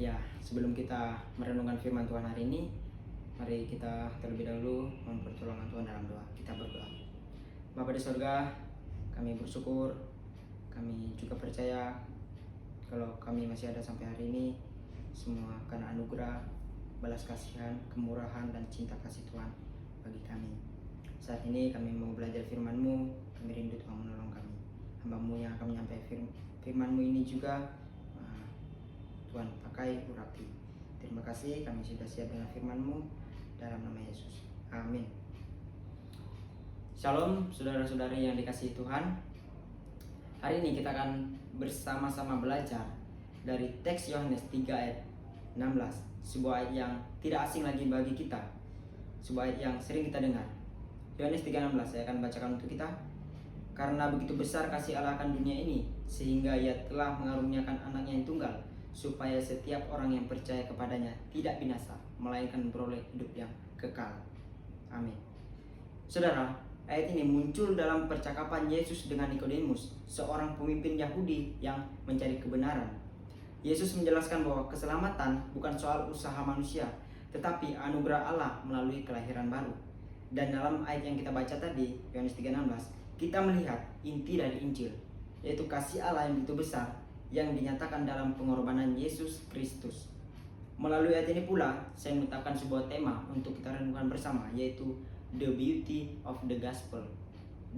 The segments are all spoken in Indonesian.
Ya, sebelum kita merenungkan firman Tuhan hari ini, mari kita terlebih dahulu mohon pertolongan Tuhan dalam doa. Kita berdoa. Bapa di surga, kami bersyukur, kami juga percaya kalau kami masih ada sampai hari ini semua karena anugerah, balas kasihan, kemurahan, dan cinta kasih Tuhan bagi kami. Saat ini kami mau belajar firman-Mu, kami rindu Tuhan menolong kami. Hamba-Mu yang akan menyampaikan firman-Mu ini juga Tuhan pakai urapi. Terima kasih, kami sudah siap dengan firman-Mu dalam nama Yesus. Amin. Shalom saudara-saudari yang dikasihi Tuhan. Hari ini kita akan bersama-sama belajar dari teks Yohanes 3 ayat 16. Sebuah ayat yang tidak asing lagi bagi kita. Sebuah ayat yang sering kita dengar. Yohanes 3:16 saya akan bacakan untuk kita. Karena begitu besar kasih Allah akan dunia ini, sehingga Ia telah mengaruniakan anaknya yang tunggal, supaya setiap orang yang percaya kepadanya tidak binasa, melainkan beroleh hidup yang kekal. Amin. Saudara, ayat ini muncul dalam percakapan Yesus dengan Nikodemus, seorang pemimpin Yahudi yang mencari kebenaran. Yesus menjelaskan bahwa keselamatan bukan soal usaha manusia, tetapi anugerah Allah melalui kelahiran baru. Dan dalam ayat yang kita baca tadi, Yohanes 3:16, kita melihat inti dari Injil, yaitu kasih Allah yang begitu besar yang dinyatakan dalam pengorbanan Yesus Kristus. Melalui ayat ini pula, saya menetapkan sebuah tema untuk kita renungkan bersama, yaitu The Beauty of the Gospel.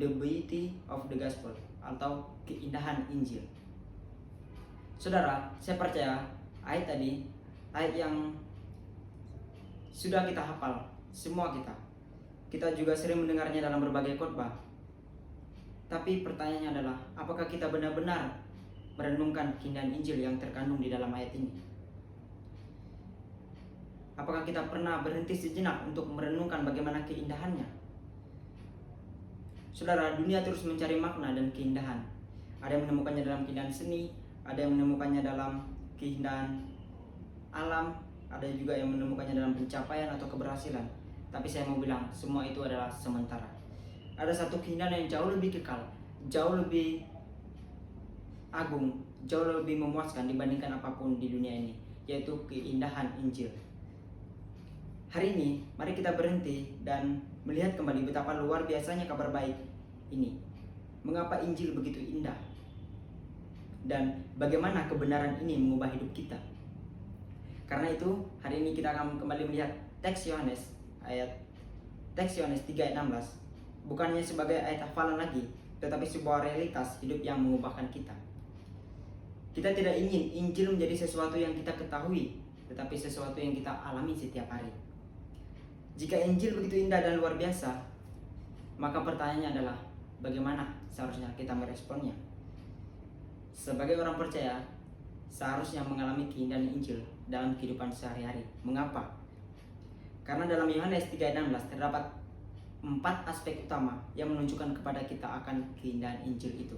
The Beauty of the Gospel, atau keindahan Injil. Saudara, saya percaya ayat tadi, ayat yang sudah kita hafal, semua kita. Kita juga sering mendengarnya dalam berbagai khotbah. Tapi pertanyaannya adalah, apakah kita benar-benar merenungkan keindahan Injil yang terkandung di dalam ayat ini? Apakah kita pernah berhenti sejenak untuk merenungkan bagaimana keindahannya? Saudara, dunia terus mencari makna dan keindahan. Ada yang menemukannya dalam keindahan seni, ada yang menemukannya dalam keindahan alam, ada juga yang menemukannya dalam pencapaian atau keberhasilan. Tapi saya mau bilang, semua itu adalah sementara. Ada satu keindahan yang jauh lebih kekal, jauh lebih agung, jauh lebih memuaskan dibandingkan apapun di dunia ini, yaitu keindahan Injil. Hari ini, mari kita berhenti dan melihat kembali betapa luar biasanya kabar baik ini. Mengapa Injil begitu indah? Dan bagaimana kebenaran ini mengubah hidup kita? Karena itu, hari ini kita akan kembali melihat teks Yohanes 3 ayat 16. Bukannya sebagai ayat hafalan lagi, tetapi sebuah realitas hidup yang mengubahkan kita. Kita tidak ingin Injil menjadi sesuatu yang kita ketahui, tetapi sesuatu yang kita alami setiap hari. Jika Injil begitu indah dan luar biasa, maka pertanyaannya adalah, bagaimana seharusnya kita meresponnya? Sebagai orang percaya, seharusnya mengalami keindahan Injil dalam kehidupan sehari-hari. Mengapa? Karena dalam Yohanes 3 ayat 16 terdapat 4 aspek utama yang menunjukkan kepada kita akan keindahan Injil itu.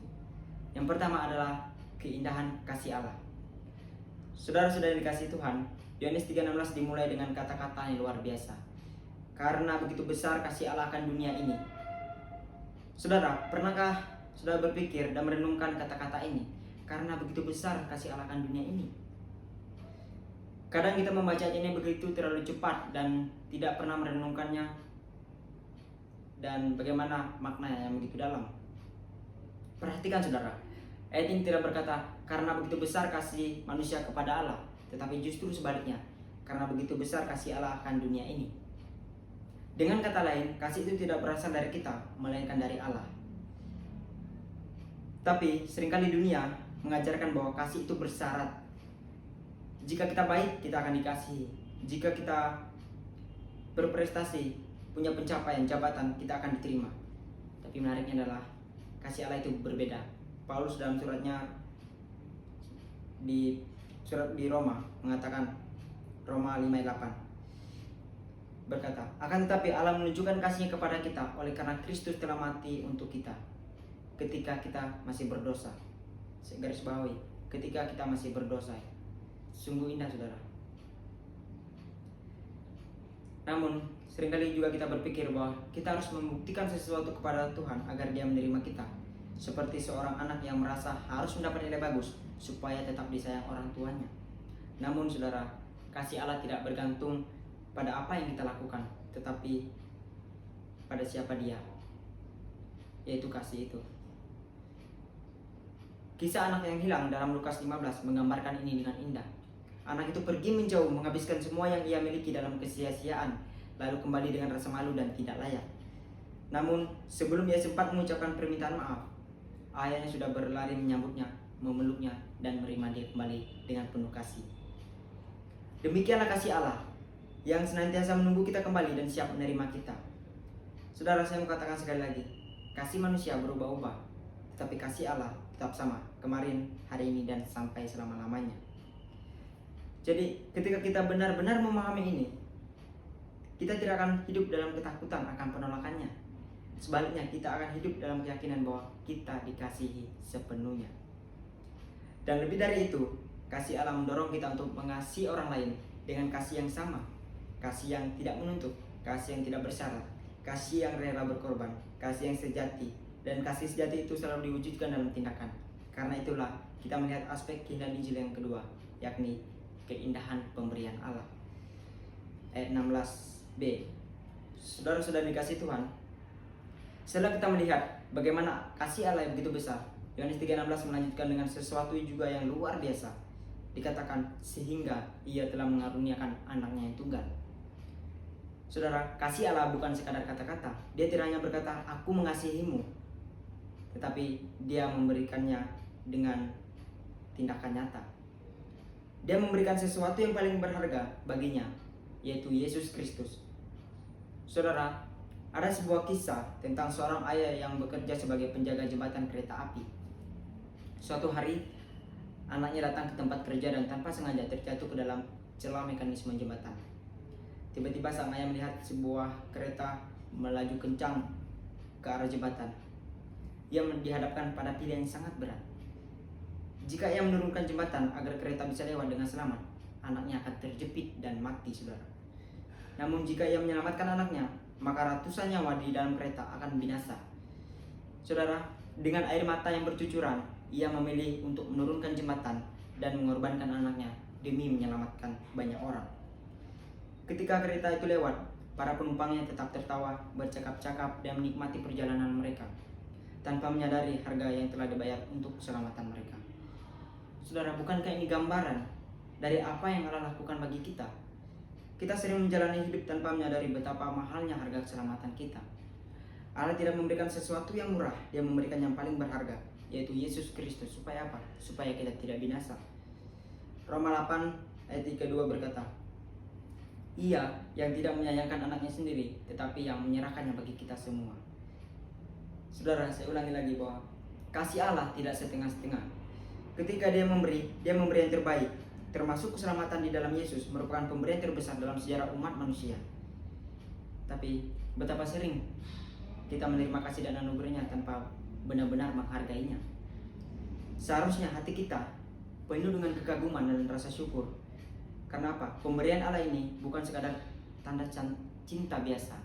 Yang pertama adalah keindahan kasih Allah. Saudara-saudara dikasihi Tuhan, Yohanes 3:16 dimulai dengan kata-kata yang luar biasa. Karena begitu besar kasih Allah akan dunia ini. Saudara, pernahkah saudara berpikir dan merenungkan kata-kata ini? Karena begitu besar kasih Allah akan dunia ini. Kadang kita membaca ini begitu terlalu cepat dan tidak pernah merenungkannya dan bagaimana maknanya yang begitu dalam. Perhatikan saudara, ayat ini tidak berkata karena begitu besar kasih manusia kepada Allah, tetapi justru sebaliknya, karena begitu besar kasih Allah akan dunia ini. Dengan kata lain, kasih itu tidak berasal dari kita, melainkan dari Allah. Tapi seringkali dunia mengajarkan bahwa kasih itu bersyarat. Jika kita baik, kita akan dikasihi. Jika kita berprestasi, punya pencapaian, jabatan, kita akan diterima. Tapi menariknya adalah kasih Allah itu berbeda. Paulus dalam suratnya di Roma mengatakan, Roma 5 ayat 8 berkata, akan tetapi Allah menunjukkan kasih-Nya kepada kita oleh karena Kristus telah mati untuk kita ketika kita masih berdosa. Saya garis bawahi, ketika kita masih berdosa. Sungguh indah saudara. Namun seringkali juga kita berpikir bahwa kita harus membuktikan sesuatu kepada Tuhan agar Dia menerima kita. Seperti seorang anak yang merasa harus mendapat nilai bagus supaya tetap disayang orang tuanya. Namun saudara, kasih Allah tidak bergantung pada apa yang kita lakukan, tetapi pada siapa Dia, yaitu kasih itu. Kisah anak yang hilang dalam Lukas 15 menggambarkan ini dengan indah. Anak itu pergi menjauh, menghabiskan semua yang ia miliki dalam kesia-siaan, lalu kembali dengan rasa malu dan tidak layak. Namun sebelum ia sempat mengucapkan permintaan maaf, ayahnya sudah berlari menyambutnya, memeluknya, dan menerima dia kembali dengan penuh kasih. Demikianlah kasih Allah yang senantiasa menunggu kita kembali dan siap menerima kita. Saudara, saya mau katakan sekali lagi, kasih manusia berubah-ubah, tetapi kasih Allah tetap sama, kemarin, hari ini, dan sampai selama-lamanya. Jadi ketika kita benar-benar memahami ini, kita tidak akan hidup dalam ketakutan akan penolakannya. Sebaliknya, kita akan hidup dalam keyakinan bahwa kita dikasihi sepenuhnya. Dan lebih dari itu, kasih Allah mendorong kita untuk mengasihi orang lain dengan kasih yang sama, kasih yang tidak menuntut, kasih yang tidak bersyarat, kasih yang rela berkorban, kasih yang sejati. Dan kasih sejati itu selalu diwujudkan dalam tindakan. Karena itulah kita melihat aspek keindahan Injil yang kedua, yakni keindahan pemberian Allah. Ayat 16b. Saudara-saudara dikasih Tuhan, setelah kita melihat bagaimana kasih Allah yang begitu besar, Yohanes 3:16 melanjutkan dengan sesuatu juga yang luar biasa. Dikatakan sehingga ia telah mengaruniakan anaknya yang tunggal. Saudara, kasih Allah bukan sekadar kata-kata. Dia tidak hanya berkata, aku mengasihimu, tetapi dia memberikannya dengan tindakan nyata. Dia memberikan sesuatu yang paling berharga baginya, yaitu Yesus Kristus. Saudara, ada sebuah kisah tentang seorang ayah yang bekerja sebagai penjaga jembatan kereta api. Suatu hari, anaknya datang ke tempat kerja dan tanpa sengaja terjatuh ke dalam celah mekanisme jembatan. Tiba-tiba sang ayah melihat sebuah kereta melaju kencang ke arah jembatan. Ia dihadapkan pada pilihan yang sangat berat. Jika ia menurunkan jembatan agar kereta bisa lewat dengan selamat, anaknya akan terjepit dan mati, saudara. Namun jika ia menyelamatkan anaknya, maka ratusan nyawa di dalam kereta akan binasa. Saudara, dengan air mata yang bercucuran, ia memilih untuk menurunkan jembatan dan mengorbankan anaknya demi menyelamatkan banyak orang. Ketika kereta itu lewat, para penumpangnya tetap tertawa, bercakap-cakap, dan menikmati perjalanan mereka, tanpa menyadari harga yang telah dibayar untuk keselamatan mereka. Saudara, bukankah ini gambaran dari apa yang Allah lakukan bagi kita? Kita sering menjalani hidup tanpa menyadari betapa mahalnya harga keselamatan kita. Allah tidak memberikan sesuatu yang murah, Dia memberikan yang paling berharga, yaitu Yesus Kristus. Supaya apa? Supaya kita tidak binasa. Roma 8 ayat 32 berkata, Ia yang tidak menyayangkan anaknya sendiri, tetapi yang menyerahkannya bagi kita semua. Saudara, saya ulangi lagi bahwa kasih Allah tidak setengah-setengah. Ketika Dia memberi yang terbaik, termasuk keselamatan di dalam Yesus, merupakan pemberian terbesar dalam sejarah umat manusia. Tapi betapa sering kita menerima kasih dan anugerahnya tanpa benar-benar menghargainya. Seharusnya hati kita penuh dengan kekaguman dan rasa syukur. Karena apa? Pemberian Allah ini bukan sekadar tanda cinta biasa,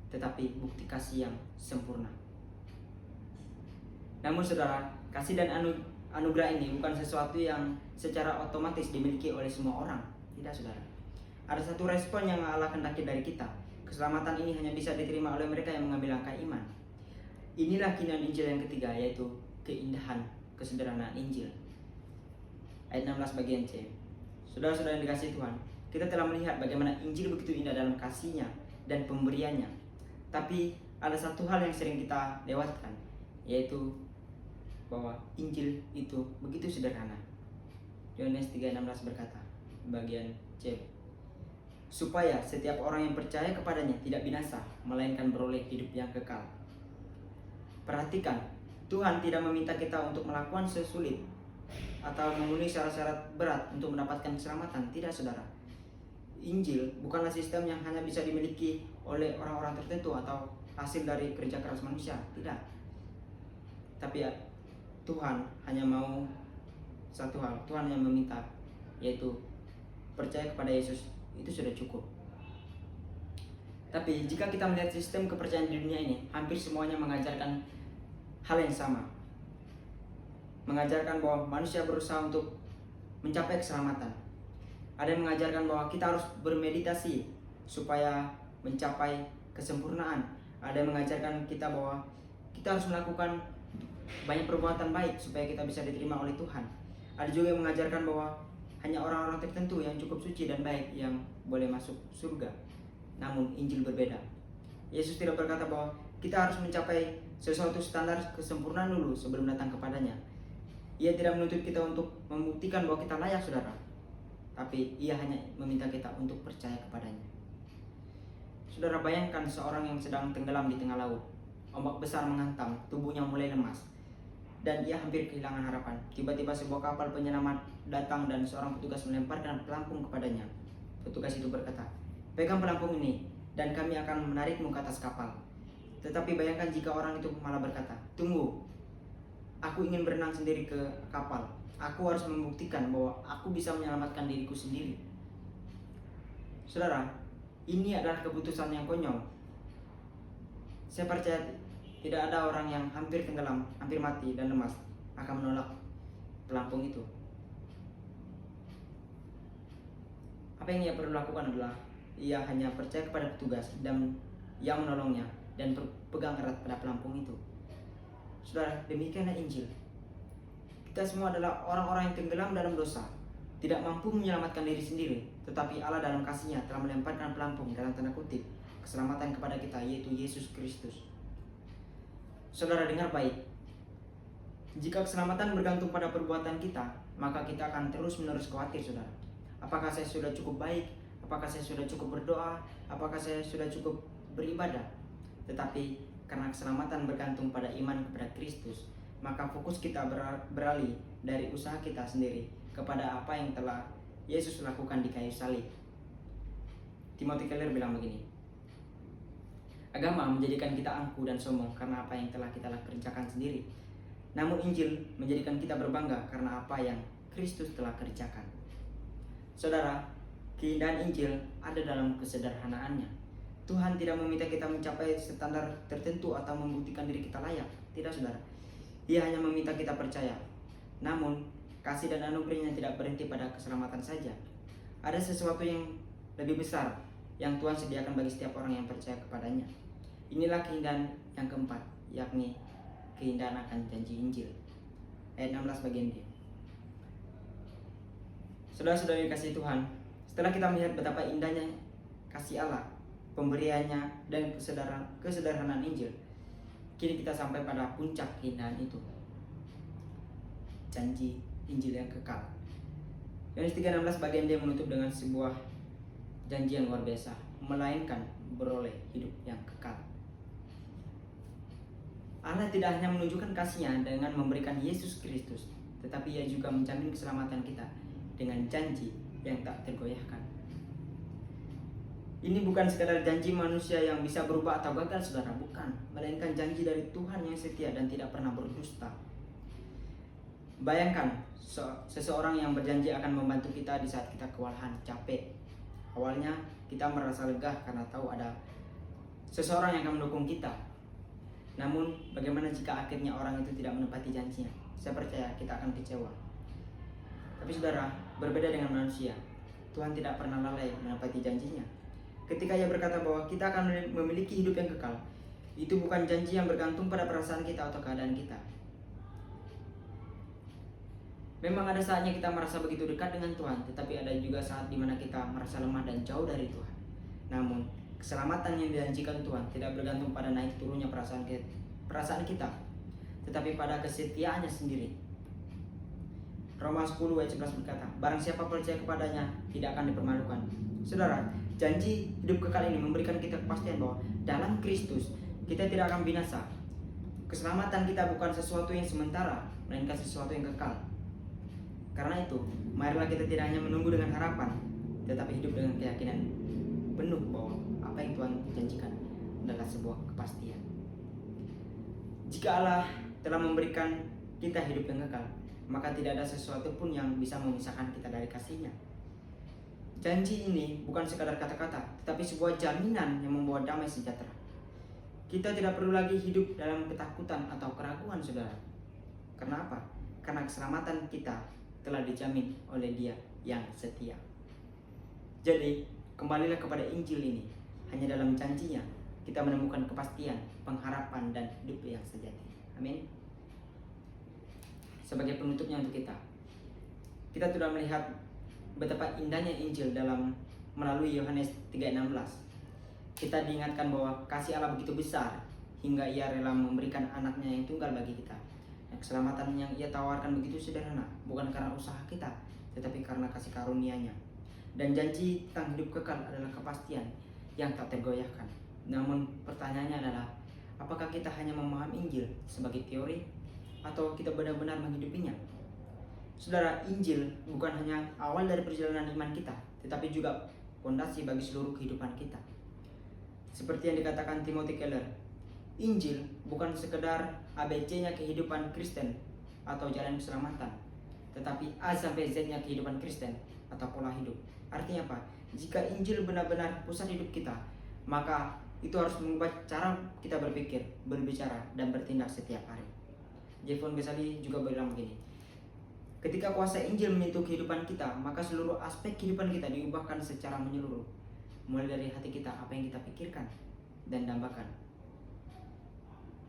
tetapi bukti kasih yang sempurna. Namun saudara, kasih dan anugerah ini bukan sesuatu yang secara otomatis dimiliki oleh semua orang. Tidak, saudara. Ada satu respon yang Allah kehendaki dari kita. Keselamatan ini hanya bisa diterima oleh mereka yang mengambil langkah iman. Inilah keindahan Injil yang ketiga, yaitu keindahan kesederhanaan Injil. Ayat 16 bagian C. Saudara-saudara yang dikasihi Tuhan, kita telah melihat bagaimana Injil begitu indah dalam kasih-Nya dan pemberiannya. Tapi ada satu hal yang sering kita lewatkan, yaitu bahwa Injil itu begitu sederhana. Yohanes 3:16 berkata, bagian C, supaya setiap orang yang percaya kepadanya tidak binasa, melainkan beroleh hidup yang kekal. Perhatikan, Tuhan tidak meminta kita untuk melakukan sesulit atau memenuhi syarat-syarat berat untuk mendapatkan keselamatan. Tidak, saudara. Injil bukanlah sistem yang hanya bisa dimiliki oleh orang-orang tertentu atau hasil dari kerja keras manusia. Tidak. Tapi ya, Tuhan hanya mau satu hal. Tuhan yang meminta, yaitu percaya kepada Yesus. Itu sudah cukup. Tapi jika kita melihat sistem kepercayaan di dunia ini, hampir semuanya mengajarkan hal yang sama. Mengajarkan bahwa manusia berusaha untuk mencapai keselamatan. Ada yang mengajarkan bahwa kita harus bermeditasi supaya mencapai kesempurnaan. Ada yang mengajarkan kita bahwa kita harus melakukan banyak perbuatan baik supaya kita bisa diterima oleh Tuhan. Ada juga yang mengajarkan bahwa hanya orang-orang tertentu yang cukup suci dan baik yang boleh masuk surga. Namun Injil berbeda. Yesus tidak berkata bahwa kita harus mencapai sesuatu standar kesempurnaan dulu sebelum datang kepadanya. Ia tidak menuntut kita untuk membuktikan bahwa kita layak, saudara. Tapi ia hanya meminta kita untuk percaya kepadanya. Saudara, bayangkan seorang yang sedang tenggelam di tengah laut. Ombak besar menghantam, tubuhnya mulai lemas, dan ia hampir kehilangan harapan. Tiba-tiba sebuah kapal penyelamat datang dan seorang petugas melemparkan pelampung kepadanya. Petugas itu berkata, "Pegang pelampung ini, dan kami akan menarikmu ke atas kapal." Tetapi bayangkan jika orang itu malah berkata, "Tunggu, aku ingin berenang sendiri ke kapal. Aku harus membuktikan bahwa aku bisa menyelamatkan diriku sendiri." Saudara, ini adalah keputusan yang konyol. Saya percaya tidak ada orang yang hampir tenggelam, hampir mati dan lemas akan menolak pelampung itu. Apa yang ia perlu lakukan adalah ia hanya percaya kepada petugas dan yang menolongnya dan berpegang erat pada pelampung itu. Saudara, demikianlah Injil. Kita semua adalah orang-orang yang tenggelam dalam dosa, tidak mampu menyelamatkan diri sendiri, tetapi Allah dalam kasih-Nya telah melemparkan pelampung dalam tanda kutip keselamatan kepada kita, yaitu Yesus Kristus. Saudara, dengar baik. Jika keselamatan bergantung pada perbuatan kita, maka kita akan terus-menerus khawatir, saudara. Apakah saya sudah cukup baik? Apakah saya sudah cukup berdoa? Apakah saya sudah cukup beribadah? Tetapi karena keselamatan bergantung pada iman kepada Kristus, maka fokus kita beralih dari usaha kita sendiri kepada apa yang telah Yesus lakukan di kayu salib. Timothy Keller bilang begini, "Agama menjadikan kita angkuh dan sombong karena apa yang telah kita kerjakan sendiri. Namun Injil menjadikan kita berbangga karena apa yang Kristus telah kerjakan." Saudara, keindahan Injil ada dalam kesederhanaannya. Tuhan tidak meminta kita mencapai standar tertentu atau membuktikan diri kita layak. Tidak, saudara. Ia hanya meminta kita percaya. Namun, kasih dan anugerahnya tidak berhenti pada keselamatan saja. Ada sesuatu yang lebih besar yang Tuhan sediakan bagi setiap orang yang percaya kepadanya. Inilah keindahan yang keempat, yakni keindahan akan janji Injil. Ayat 16 bagian D. Saudara-saudari kasih Tuhan, setelah kita melihat betapa indahnya kasih Allah, pemberiannya, dan kesederhanaan Injil, kini kita sampai pada puncak keindahan itu, janji Injil yang kekal. Yohanes 3:16 bagian D menutup dengan sebuah janji yang luar biasa, melainkan beroleh hidup yang kekal. Allah tidak hanya menunjukkan kasih-Nya dengan memberikan Yesus Kristus, tetapi Ia juga menjamin keselamatan kita dengan janji yang tak tergoyahkan. Ini bukan sekadar janji manusia yang bisa berubah atau gagal, saudara, bukan, melainkan janji dari Tuhan yang setia dan tidak pernah berdusta. Bayangkan seseorang yang berjanji akan membantu kita di saat kita kewalahan, capek. Awalnya kita merasa lega karena tahu ada seseorang yang akan mendukung kita. Namun bagaimana jika akhirnya orang itu tidak menepati janjinya? Saya percaya kita akan kecewa. Tapi saudara, berbeda dengan manusia, Tuhan tidak pernah lalai menepati janjinya. Ketika Ia berkata bahwa kita akan memiliki hidup yang kekal, itu bukan janji yang bergantung pada perasaan kita atau keadaan kita. Memang ada saatnya kita merasa begitu dekat dengan Tuhan, tetapi ada juga saat di mana kita merasa lemah dan jauh dari Tuhan. Namun, keselamatan yang dijanjikan Tuhan tidak bergantung pada naik turunnya perasaan kita, tetapi pada kesetiaannya sendiri. Roma 10 ayat 11 berkata, "Barang siapa percaya kepadanya tidak akan dipermalukan." Saudara, janji hidup kekal ini memberikan kita kepastian bahwa dalam Kristus kita tidak akan binasa. Keselamatan kita bukan sesuatu yang sementara, melainkan sesuatu yang kekal. Karena itu, marilah kita tidak hanya menunggu dengan harapan, tetapi hidup dengan keyakinan penuh bahwa apa yang Tuhan janjikan adalah sebuah kepastian. Jika Allah telah memberikan kita hidup yang kekal, maka tidak ada sesuatu pun yang bisa memisahkan kita dari kasih-Nya. Janji ini bukan sekadar kata-kata, tetapi sebuah jaminan yang membawa damai sejahtera. Kita tidak perlu lagi hidup dalam ketakutan atau keraguan, saudara. Karena apa? Karena keselamatan kita telah dijamin oleh Dia yang setia. Jadi, kembalilah kepada Injil ini. Hanya dalam janjinya kita menemukan kepastian, pengharapan, dan hidup yang sejati. Amin. Sebagai penutupnya untuk kita sudah melihat betapa indahnya Injil dalam melalui Yohanes 3:16. Kita diingatkan bahwa kasih Allah begitu besar hingga Ia rela memberikan anaknya yang tunggal bagi kita. Keselamatan yang Ia tawarkan begitu sederhana, bukan karena usaha kita, tetapi karena kasih karunia-Nya. Dan janji tentang hidup kekal adalah kepastian yang tak tergoyahkan. Namun pertanyaannya adalah, apakah kita hanya memahami Injil sebagai teori atau kita benar-benar menghidupinya? Saudara, Injil bukan hanya awal dari perjalanan iman kita, tetapi juga fondasi bagi seluruh kehidupan kita. Seperti yang dikatakan Timothy Keller, Injil bukan sekedar ABC-nya kehidupan Kristen atau jalan keselamatan, tetapi A sampai Z-nya kehidupan Kristen atau pola hidup. Artinya apa? Jika Injil benar-benar pusat hidup kita, maka itu harus mengubah cara kita berpikir, berbicara, dan bertindak setiap hari. Jeffon Ghazali juga bilang begini, ketika kuasa Injil menyentuh kehidupan kita, maka seluruh aspek kehidupan kita diubahkan secara menyeluruh. Mulai dari hati kita, apa yang kita pikirkan dan dambakan.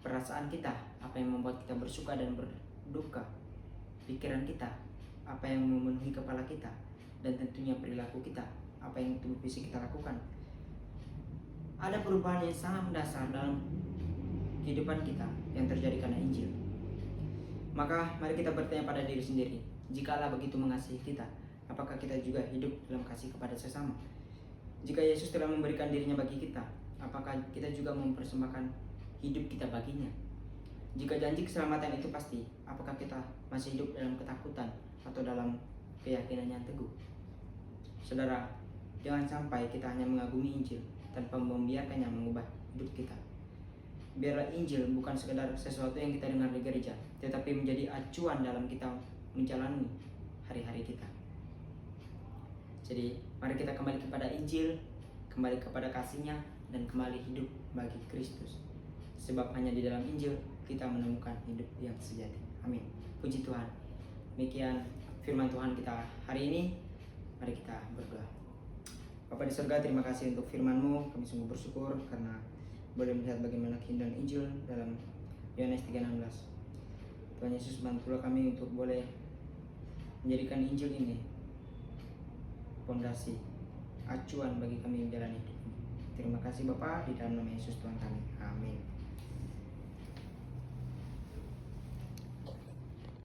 Perasaan kita, apa yang membuat kita bersuka dan berduka. Pikiran kita, apa yang memenuhi kepala kita. Dan tentunya perilaku kita, apa yang tubuh fisik kita lakukan. Ada perubahan yang sangat mendasar dalam kehidupan kita yang terjadi karena Injil. Maka mari kita bertanya pada diri sendiri, jika Allah begitu mengasihi kita, apakah kita juga hidup dalam kasih kepada sesama? Jika Yesus telah memberikan dirinya bagi kita, apakah kita juga mempersembahkan hidup kita baginya? Jika janji keselamatan itu pasti, apakah kita masih hidup dalam ketakutan atau dalam keyakinan yang teguh? Saudara, jangan sampai kita hanya mengagumi Injil tanpa membiarkannya mengubah hidup kita. Biarlah Injil bukan sekedar sesuatu yang kita dengar di gereja, tetapi menjadi acuan dalam kita menjalani hari-hari kita. Jadi, mari kita kembali kepada Injil, kembali kepada kasih-Nya, dan kembali hidup bagi Kristus. Sebab hanya di dalam Injil kita menemukan hidup yang sejati. Amin. Puji Tuhan. Demikian firman Tuhan kita hari ini. Mari kita berdoa. Bapa di surga, terima kasih untuk firman-Mu. Kami sungguh bersyukur karena boleh melihat bagaimana keindahan Injil dalam Yohanes 3:16. Tuhan Yesus, bantulah kami untuk boleh menjadikan Injil ini fondasi, acuan bagi kami menjalani hidup ini. Terima kasih Bapa, di dalam nama Yesus Tuhan kami. Amin.